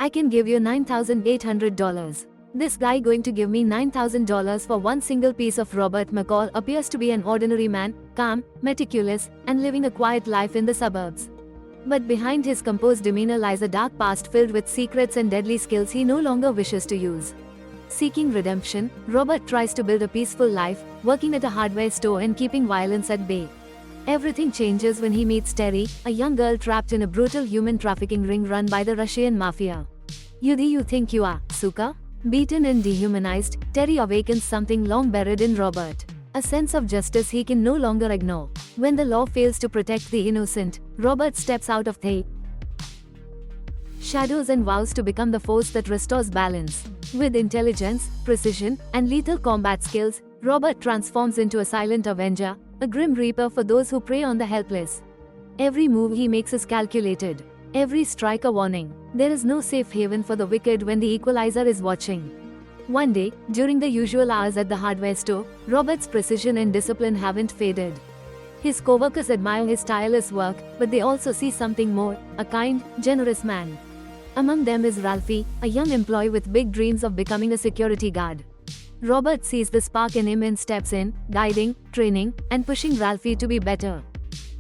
I can give you $9,800. This guy going to give me $9,000 for one single piece of Robert McCall appears to be an ordinary man, calm, meticulous, and living a quiet life in the suburbs. But behind his composed demeanor lies a dark past filled with secrets and deadly skills he no longer wishes to use. Seeking redemption, Robert tries to build a peaceful life, working at a hardware store and keeping violence at bay. Everything changes when he meets Terry, a young girl trapped in a brutal human trafficking ring run by the Russian mafia. You think you are, Suka? Beaten and dehumanized, Terry awakens something long buried in Robert. A sense of justice he can no longer ignore. When the law fails to protect the innocent, Robert steps out of the shadows and vows to become the force that restores balance. With intelligence, precision, and lethal combat skills, Robert transforms into a silent avenger, a grim reaper for those who prey on the helpless. Every move he makes is calculated. Every strike a warning. There is no safe haven for the wicked when the equalizer is watching. One day, during the usual hours at the hardware store, Robert's precision and discipline haven't faded. His co-workers admire his tireless work, but they also see something more, a kind, generous man. Among them is Ralphie, a young employee with big dreams of becoming a security guard. Robert sees the spark in him and steps in, guiding, training, and pushing Ralphie to be better.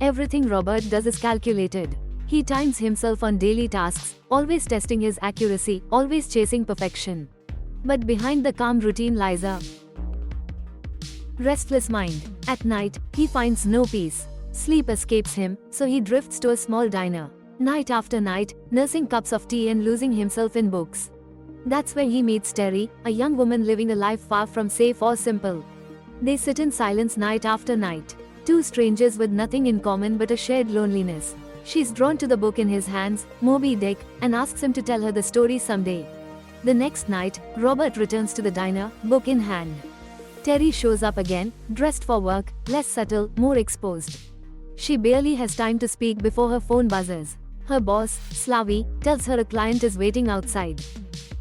Everything Robert does is calculated. He times himself on daily tasks, always testing his accuracy, always chasing perfection. But behind the calm routine lies a restless mind. At night, he finds no peace. Sleep escapes him, so he drifts to a small diner. Night after night, nursing cups of tea and losing himself in books. That's where he meets Terry, a young woman living a life far from safe or simple. They sit in silence night after night. Two strangers with nothing in common but a shared loneliness. She's drawn to the book in his hands, Moby Dick, and asks him to tell her the story someday. The next night, Robert returns to the diner, book in hand. Terry shows up again, dressed for work, less subtle, more exposed. She barely has time to speak before her phone buzzes. Her boss, Slavi, tells her a client is waiting outside.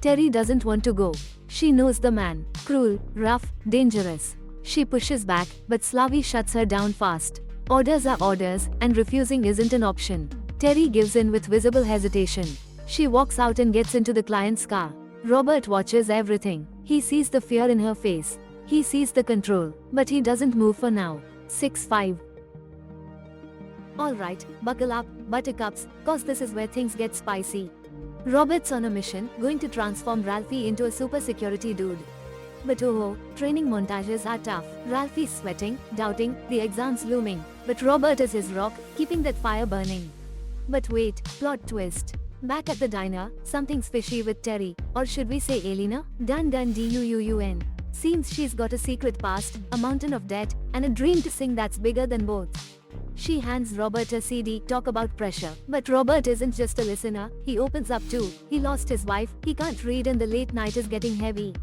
Terry doesn't want to go. She knows the man, cruel, rough, dangerous. She pushes back, but Slavi shuts her down fast. Orders are orders, and refusing isn't an option. Terry gives in with visible hesitation. She walks out and gets into the client's car. Robert watches everything. He sees the fear in her face. He sees the control, but he doesn't move for now. 6-5. Alright, buckle up, buttercups, cause this is where things get spicy. Robert's on a mission, going to transform Ralphie into a super security dude. But training montages are tough. Ralphie's sweating, doubting, the exams looming. But Robert is his rock, keeping that fire burning. But wait, plot twist. Back at the diner, something's fishy with Terry, or should we say Elena? Dun. Seems she's got a secret past, a mountain of debt, and a dream to sing that's bigger than both. She hands Robert a CD, talk about pressure. But Robert isn't just a listener, he opens up too. He lost his wife, he can't read and the late night is getting heavy.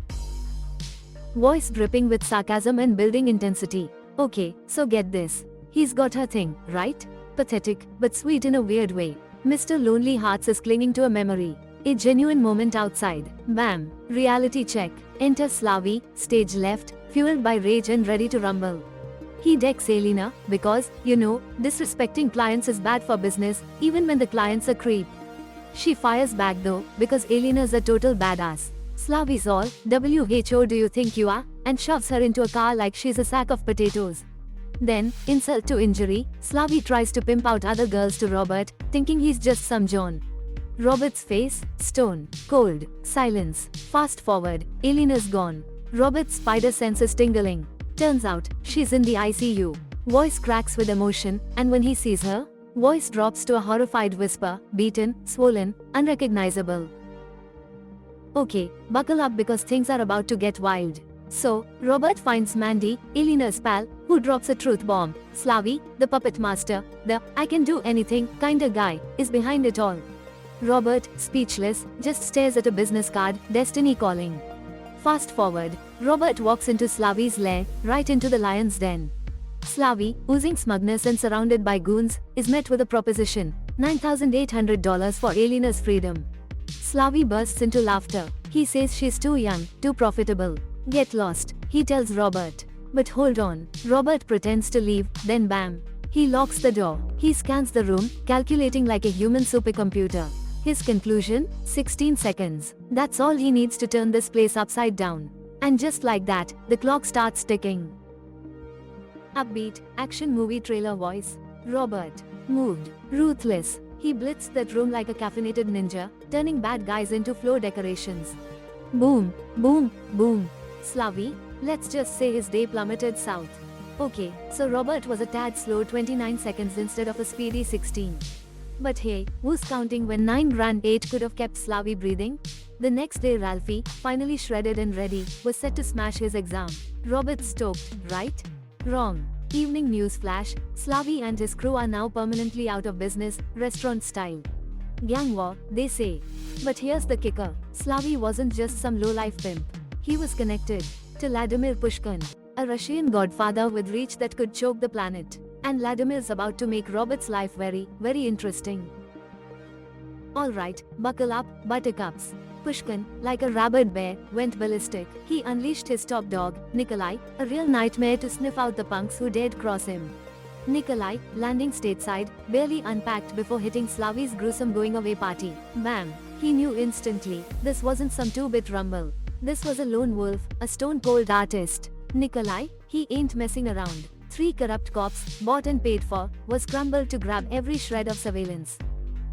Voice dripping with sarcasm and building intensity. Okay, so get this. He's got her thing, right? Pathetic, but sweet in a weird way. Mr. Lonely Hearts is clinging to a memory. A genuine moment outside. Bam. Reality check. Enter Slavi, stage left, fueled by rage and ready to rumble. He decks Elena, because, disrespecting clients is bad for business, even when the client's a creep. She fires back though, because Elena's a total badass. Slavi's all, "WHO do you think you are?" and shoves her into a car like she's a sack of potatoes. Then, insult to injury, Slavi tries to pimp out other girls to Robert, thinking he's just some John. Robert's face, stone, cold, silence. Fast forward, Elena's gone. Robert's spider sense is tingling. Turns out, she's in the ICU. Voice cracks with emotion, and when he sees her, voice drops to a horrified whisper, beaten, swollen, unrecognizable. Okay, buckle up because things are about to get wild. So, Robert finds Mandy, Elena's pal, who drops a truth bomb. Slavi, the puppet master, the "I can do anything" kinda guy, is behind it all. Robert, speechless, just stares at a business card, destiny calling. Fast forward, Robert walks into Slavi's lair, right into the lion's den. Slavi, oozing smugness and surrounded by goons, is met with a proposition, $9,800 for Elena's freedom. Slavi bursts into laughter. He says she's too young, too profitable. Get lost, he tells Robert. But hold on, Robert pretends to leave, then bam. He locks the door. He scans the room, calculating like a human supercomputer. His conclusion, 16 seconds. That's all he needs to turn this place upside down. And just like that, the clock starts ticking. Upbeat, action movie trailer voice. Robert. Moved. Ruthless. He blitzed that room like a caffeinated ninja, turning bad guys into floor decorations. Boom, boom, boom. Slavy, let's just say his day plummeted south. Okay, so Robert was a tad slow 29 seconds instead of a speedy 16. But hey, who's counting when 9 grand 8 could have kept Slavy breathing? The next day Ralphie, finally shredded and ready, was set to smash his exam. Robert stoked, right? Wrong. Evening news flash, Slavy and his crew are now permanently out of business, restaurant style. Gang war, they say. But here's the kicker, Slavy wasn't just some low-life pimp. He was connected to Vladimir Pushkin, a Russian godfather with reach that could choke the planet. And Vladimir's about to make Robert's life very, very interesting. Alright, buckle up, buttercups. Pushkin, like a rabid bear, went ballistic. He unleashed his top dog, Nikolai, a real nightmare to sniff out the punks who dared cross him. Nikolai, landing stateside, barely unpacked before hitting Slavy's gruesome going-away party. Bam! He knew instantly, this wasn't some 2-bit rumble. This was a lone wolf, a stone-cold artist. Nikolai, he ain't messing around. 3 corrupt cops, bought and paid for, was scrambled to grab every shred of surveillance.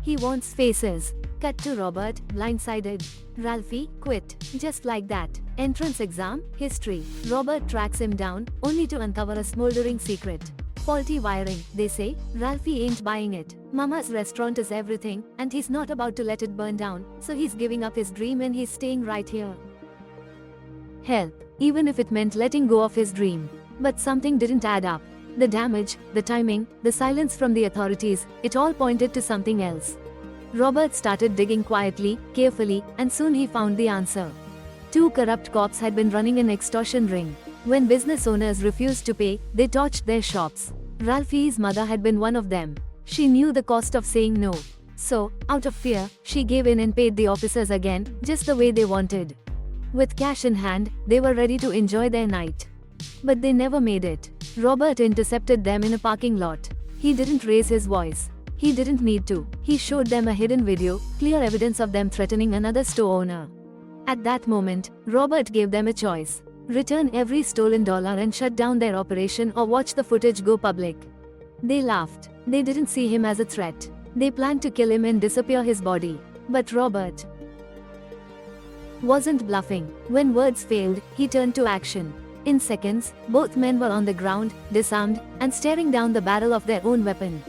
He wants faces. Cut to Robert, blindsided. Ralphie, quit. Just like that. Entrance exam, history. Robert tracks him down, only to uncover a smoldering secret. Faulty wiring, they say. Ralphie ain't buying it. Mama's restaurant is everything, and he's not about to let it burn down, so he's giving up his dream and he's staying right here. Help, even if it meant letting go of his dream. But something didn't add up. The damage, the timing, the silence from the authorities, it all pointed to something else. Robert started digging quietly, carefully, and soon he found the answer. 2 corrupt cops had been running an extortion ring. When business owners refused to pay, they torched their shops. Ralphie's mother had been one of them. She knew the cost of saying no. So, out of fear, she gave in and paid the officers again, just the way they wanted. With cash in hand, they were ready to enjoy their night. But they never made it. Robert intercepted them in a parking lot. He didn't raise his voice. He didn't need to. He showed them a hidden video, clear evidence of them threatening another store owner. At that moment, Robert gave them a choice. Return every stolen dollar and shut down their operation or watch the footage go public. They laughed. They didn't see him as a threat. They planned to kill him and disappear his body. But Robert wasn't bluffing. When words failed, he turned to action. In seconds, both men were on the ground, disarmed, and staring down the barrel of their own weapon.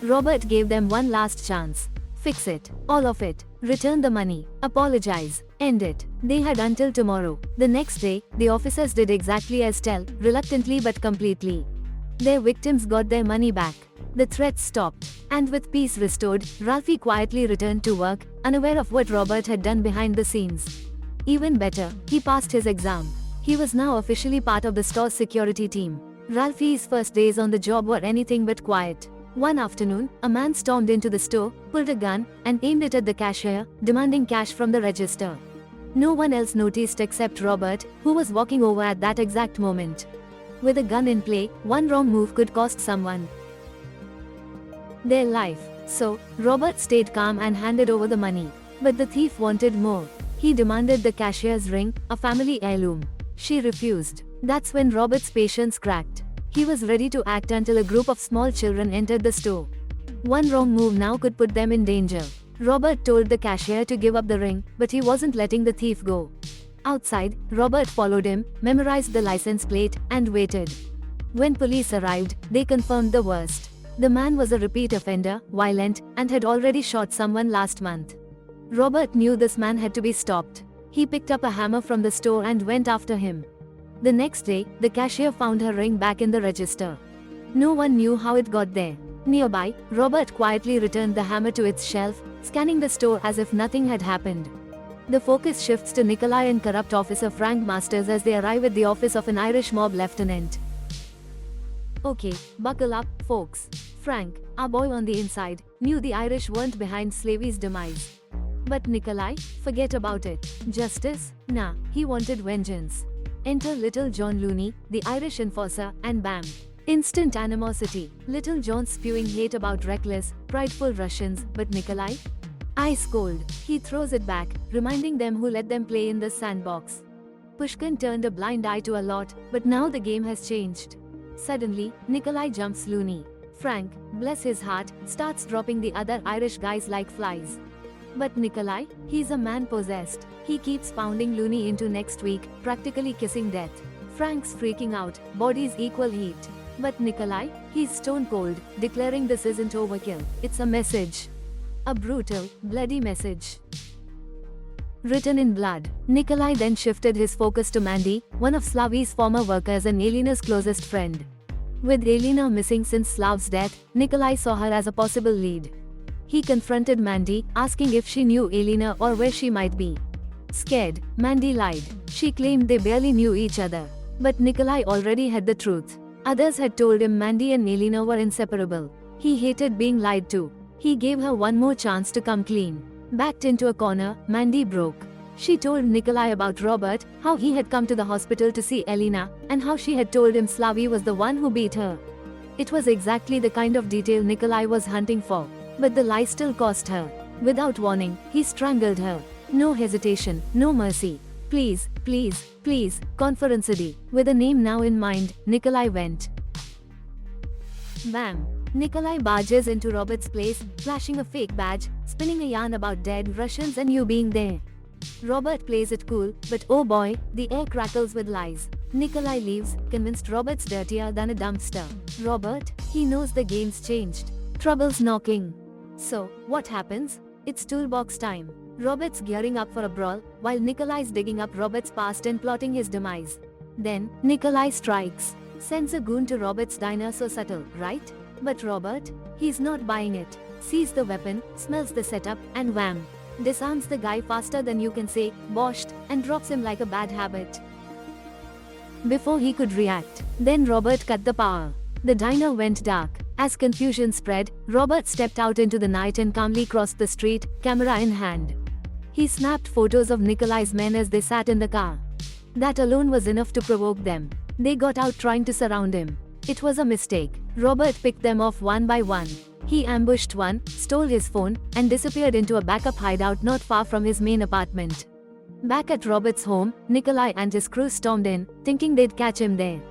Robert gave them one last chance. Fix it. All of it. Return the money. Apologize. End it. They had until tomorrow. The next day, the officers did exactly as told, reluctantly but completely. Their victims got their money back. The threats stopped. And with peace restored, Ralphie quietly returned to work, unaware of what Robert had done behind the scenes. Even better, he passed his exam. He was now officially part of the store's security team. Ralphie's first days on the job were anything but quiet. One afternoon, a man stormed into the store, pulled a gun, and aimed it at the cashier, demanding cash from the register. No one else noticed except Robert, who was walking over at that exact moment. With a gun in play, one wrong move could cost someone their life. So, Robert stayed calm and handed over the money. But the thief wanted more. He demanded the cashier's ring, a family heirloom. She refused. That's when Robert's patience cracked. He was ready to act until a group of small children entered the store. One wrong move now could put them in danger. Robert told the cashier to give up the ring, but he wasn't letting the thief go. Outside, Robert followed him, memorized the license plate, and waited. When police arrived, they confirmed the worst. The man was a repeat offender, violent, and had already shot someone last month. Robert knew this man had to be stopped. He picked up a hammer from the store and went after him. The next day, the cashier found her ring back in the register. No one knew how it got there. Nearby, Robert quietly returned the hammer to its shelf, scanning the store as if nothing had happened. The focus shifts to Nikolai and corrupt officer Frank Masters as they arrive at the office of an Irish mob lieutenant. Okay, buckle up, folks. Frank, our boy on the inside, knew the Irish weren't behind Slavy's demise. But Nikolai, forget about it. Justice? Nah, he wanted vengeance. Enter Little John Looney, the Irish enforcer, and bam! Instant animosity. Little John spewing hate about reckless, prideful Russians, but Nikolai? Ice cold, he throws it back, reminding them who let them play in the sandbox. Pushkin turned a blind eye to a lot, but now the game has changed. Suddenly, Nikolai jumps loony. Frank, bless his heart, starts dropping the other Irish guys like flies. But Nikolai, he's a man possessed. He keeps pounding Looney into next week, practically kissing death. Frank's freaking out, bodies equal heat. But Nikolai, he's stone cold, declaring this isn't overkill, it's a message. A brutal, bloody message. Written in blood. Nikolai then shifted his focus to Mandy, one of Slavy's former workers and Elena's closest friend. With Elena missing since Slav's death, Nikolai saw her as a possible lead. He confronted Mandy, asking if she knew Elena or where she might be. Scared, Mandy lied. She claimed they barely knew each other. But Nikolai already had the truth. Others had told him Mandy and Elena were inseparable. He hated being lied to. He gave her one more chance to come clean. Backed into a corner, Mandy broke. She told Nikolai about Robert, how he had come to the hospital to see Elena, and how she had told him Slavy was the one who beat her. It was exactly the kind of detail Nikolai was hunting for. But the lie still cost her. Without warning, he strangled her. No hesitation, no mercy. Please, please, please, Conferencedy. With a name now in mind, Nikolai went. Bam! Nikolai barges into Robert's place, flashing a fake badge, spinning a yarn about dead Russians and you being there. Robert plays it cool, but oh boy, the air crackles with lies. Nikolai leaves, convinced Robert's dirtier than a dumpster. Robert, he knows the game's changed. Trouble's knocking. So, what happens? It's toolbox time. Robert's gearing up for a brawl, while Nikolai's digging up Robert's past and plotting his demise. Then, Nikolai strikes. Sends a goon to Robert's diner, so subtle, right? But Robert, he's not buying it. Sees the weapon, smells the setup, and wham! Disarms the guy faster than you can say, boshed, and drops him like a bad habit. Before he could react, then Robert cut the power. The diner went dark. As confusion spread, Robert stepped out into the night and calmly crossed the street, camera in hand. He snapped photos of Nikolai's men as they sat in the car. That alone was enough to provoke them. They got out trying to surround him. It was a mistake. Robert picked them off one by one. He ambushed one, stole his phone, and disappeared into a backup hideout not far from his main apartment. Back at Robert's home, Nikolai and his crew stormed in, thinking they'd catch him there.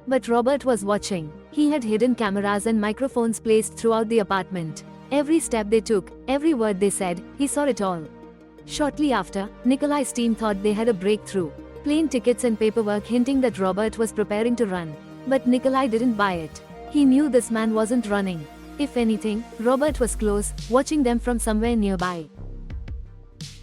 But Robert was watching. He had hidden cameras and microphones placed throughout the apartment. Every step they took, every word they said, he saw it all. Shortly after, Nikolai's team thought they had a breakthrough. Plane tickets and paperwork hinting that Robert was preparing to run. But Nikolai didn't buy it. He knew this man wasn't running. If anything, Robert was close, watching them from somewhere nearby.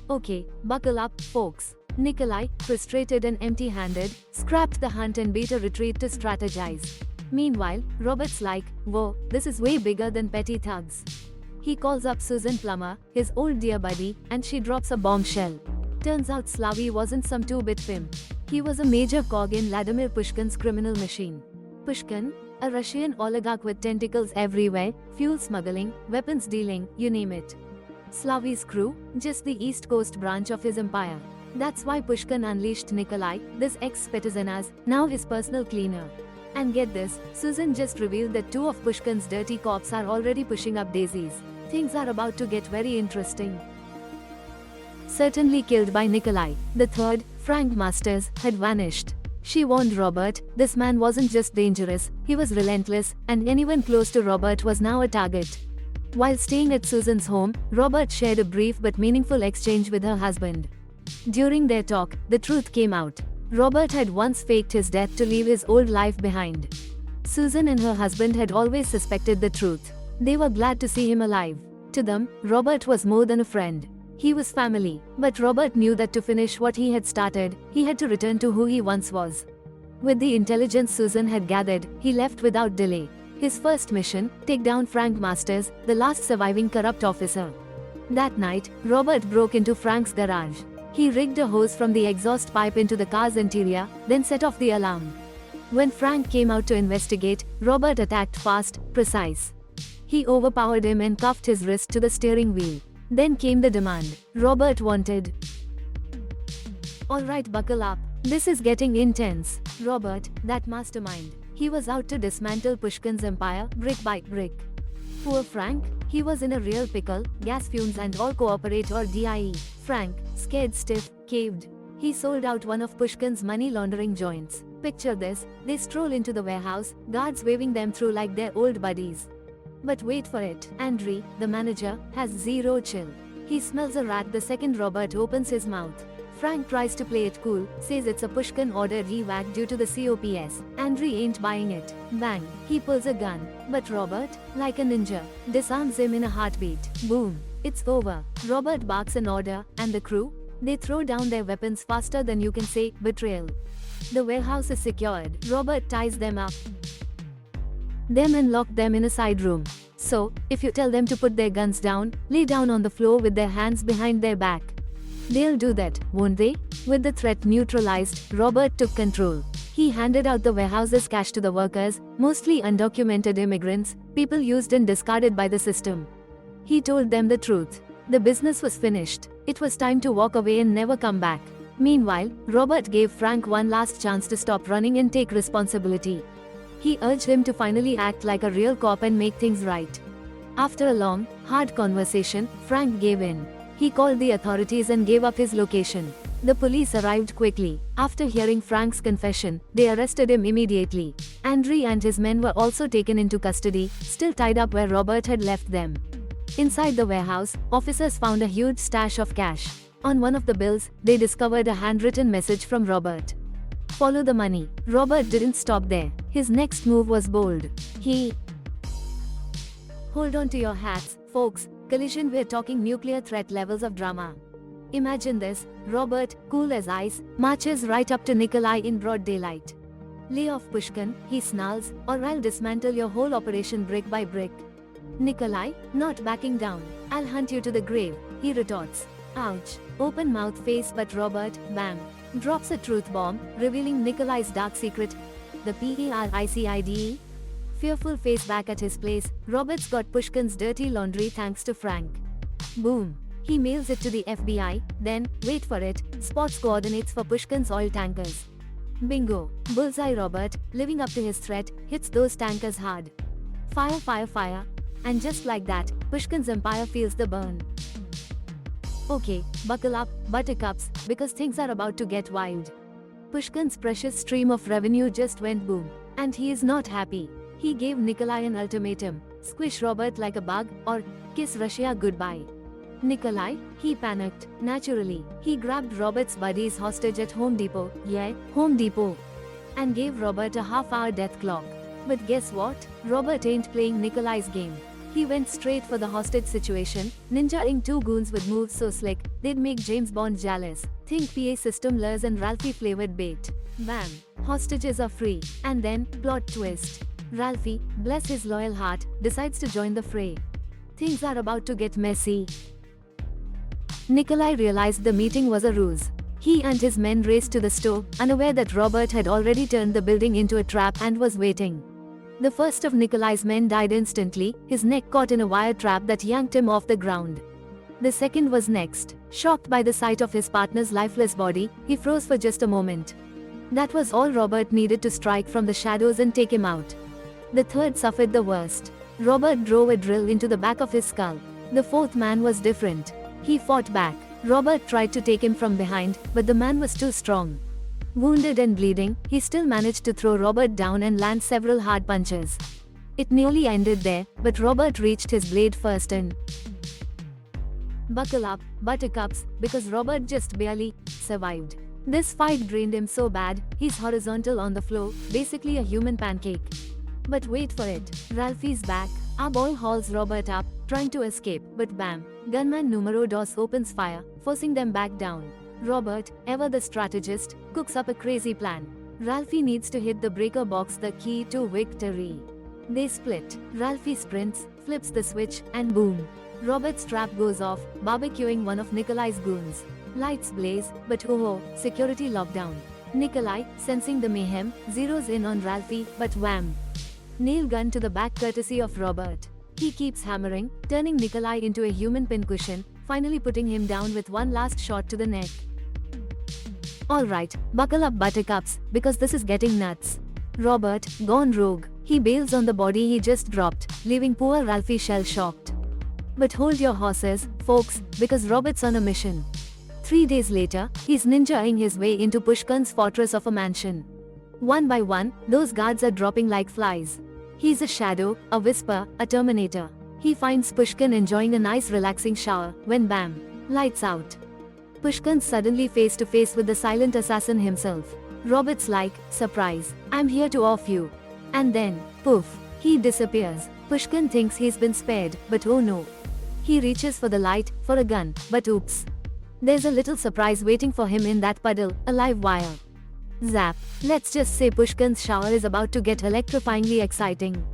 Okay, buckle up, folks. Nikolai, frustrated and empty-handed, scrapped the hunt and beat a retreat to strategize. Meanwhile, Robert's like, whoa, this is way bigger than petty thugs. He calls up Susan Plummer, his old dear buddy, and she drops a bombshell. Turns out Slavy wasn't some two-bit pimp. He was a major cog in Vladimir Pushkin's criminal machine. Pushkin, a Russian oligarch with tentacles everywhere, fuel smuggling, weapons dealing, you name it. Slavy's crew, just the East Coast branch of his empire. That's why Pushkin unleashed Nikolai, this ex-Petizana's, now his personal cleaner. And get this, Susan just revealed that two of Pushkin's dirty cops are already pushing up daisies. Things are about to get very interesting. Certainly killed by Nikolai, the third, Frank Masters, had vanished. She warned Robert, this man wasn't just dangerous, he was relentless, and anyone close to Robert was now a target. While staying at Susan's home, Robert shared a brief but meaningful exchange with her husband. During their talk, the truth came out. Robert had once faked his death to leave his old life behind. Susan and her husband had always suspected the truth. They were glad to see him alive. To them, Robert was more than a friend. He was family, but Robert knew that to finish what he had started, he had to return to who he once was. With the intelligence Susan had gathered, he left without delay. His first mission, take down Frank Masters, the last surviving corrupt officer. That night, Robert broke into Frank's garage. He rigged a hose from the exhaust pipe into the car's interior, then set off the alarm. When Frank came out to investigate, Robert attacked fast, precise. He overpowered him and cuffed his wrist to the steering wheel. Then came the demand. Robert wanted. Alright, buckle up. This is getting intense. Robert, that mastermind. He was out to dismantle Pushkin's empire, brick by brick. Poor Frank, He was in a real pickle, gas fumes and all cooperate or die. Frank, scared stiff, caved. He sold out one of Pushkin's money laundering joints. Picture this, they stroll into the warehouse, guards waving them through like they're old buddies. But wait for it, Andre, the manager, has zero chill. He smells a rat the second Robert opens his mouth. Frank tries to play it cool, says it's a Pushkin order revac due to the COPS. Andre ain't buying it. Bang, he pulls a gun. But Robert, like a ninja, disarms him in a heartbeat. Boom, it's over. Robert barks an order, and the crew? They throw down their weapons faster than you can say betrayal. The warehouse is secured. Robert ties them up. And lock them in a side room. So, if you tell them to put their guns down, lay down on the floor with their hands behind their back. They'll do that, won't they? With the threat neutralized, Robert took control. He handed out the warehouse's cash to the workers, mostly undocumented immigrants, people used and discarded by the system. He told them the truth. The business was finished. It was time to walk away and never come back. Meanwhile, Robert gave Frank one last chance to stop running and take responsibility. He urged him to finally act like a real cop and make things right. After a long, hard conversation, Frank gave in. He called the authorities and gave up his location. The police arrived quickly. After hearing Frank's confession, they arrested him immediately. Andre and his men were also taken into custody, still tied up where Robert had left them. Inside the warehouse, officers found a huge stash of cash. On one of the bills, they discovered a handwritten message from Robert. Follow the money. Robert didn't stop there. His next move was bold. Hold on to your hats, folks. Collision, we're talking nuclear threat levels of drama. Imagine this, Robert, cool as ice, marches right up to Nikolai in broad daylight. Lay off Pushkin, he snarls, or I'll dismantle your whole operation brick by brick. Nikolai, not backing down. I'll hunt you to the grave, he retorts. Ouch. Open mouth face, but Robert, bam, drops a truth bomb, revealing Nikolai's dark secret. The PERICIDE? Fearful face back at his place, Robert's got Pushkin's dirty laundry thanks to Frank. Boom. He mails it to the FBI, then, wait for it, spots coordinates for Pushkin's oil tankers. Bingo. Bullseye. Robert, living up to his threat, hits those tankers hard. Fire, fire, fire. And just like that, Pushkin's empire feels the burn. Okay, buckle up, buttercups, because things are about to get wild. Pushkin's precious stream of revenue just went boom. And he is not happy. He gave Nikolai an ultimatum, squish Robert like a bug, or kiss Russia goodbye. Nikolai, he panicked, naturally. He grabbed Robert's buddies hostage at Home Depot, Home Depot, and gave Robert a half-hour death clock. But guess what? Robert ain't playing Nikolai's game. He went straight for the hostage situation, ninja-ing two goons with moves so slick, they'd make James Bond jealous. Think PA system lures and Ralphie flavored bait. Bam! Hostages are free. And then, plot twist. Ralphie, bless his loyal heart, decides to join the fray. Things are about to get messy. Nikolai realized the meeting was a ruse. He and his men raced to the store, unaware that Robert had already turned the building into a trap and was waiting. The first of Nikolai's men died instantly, his neck caught in a wire trap that yanked him off the ground. The second was next. Shocked by the sight of his partner's lifeless body, he froze for just a moment. That was all Robert needed to strike from the shadows and take him out. The third suffered the worst. Robert drove a drill into the back of his skull. The fourth man was different. He fought back. Robert tried to take him from behind, but the man was too strong. Wounded and bleeding, he still managed to throw Robert down and land several hard punches. It nearly ended there, but Robert reached his blade first and buckle up, buttercups, because Robert just barely survived. This fight drained him so bad, he's horizontal on the floor, basically a human pancake. But wait for it, Ralphie's back. Our boy hauls Robert up, trying to escape, but bam, gunman numero dos opens fire, forcing them back down. Robert, ever the strategist, cooks up a crazy plan. Ralphie needs to hit the breaker box, the key to victory. They split. Ralphie sprints, flips the switch, and boom. Robert's trap goes off, barbecuing one of Nikolai's goons. Lights blaze, but oh, security lockdown. Nikolai, sensing the mayhem, zeroes in on Ralphie, but wham! Nail gun to the back courtesy of Robert. He keeps hammering, turning Nikolai into a human pincushion, finally putting him down with one last shot to the neck. Alright, buckle up buttercups, because this is getting nuts. Robert, gone rogue. He bails on the body he just dropped, leaving poor Ralphie shell-shocked. But hold your horses, folks, because Robert's on a mission. 3 days later, he's ninjaing his way into Pushkin's fortress of a mansion. One by one, those guards are dropping like flies. He's a shadow, a whisper, a terminator. He finds Pushkin enjoying a nice relaxing shower, when bam, lights out. Pushkin's suddenly face to face with the silent assassin himself. Robert's like, surprise, I'm here to off you. And then, poof, he disappears. Pushkin thinks he's been spared, but oh no. He reaches for the light, for a gun, but oops. There's a little surprise waiting for him in that puddle, a live wire. Zap. Let's just say Pushkin's shower is about to get electrifyingly exciting.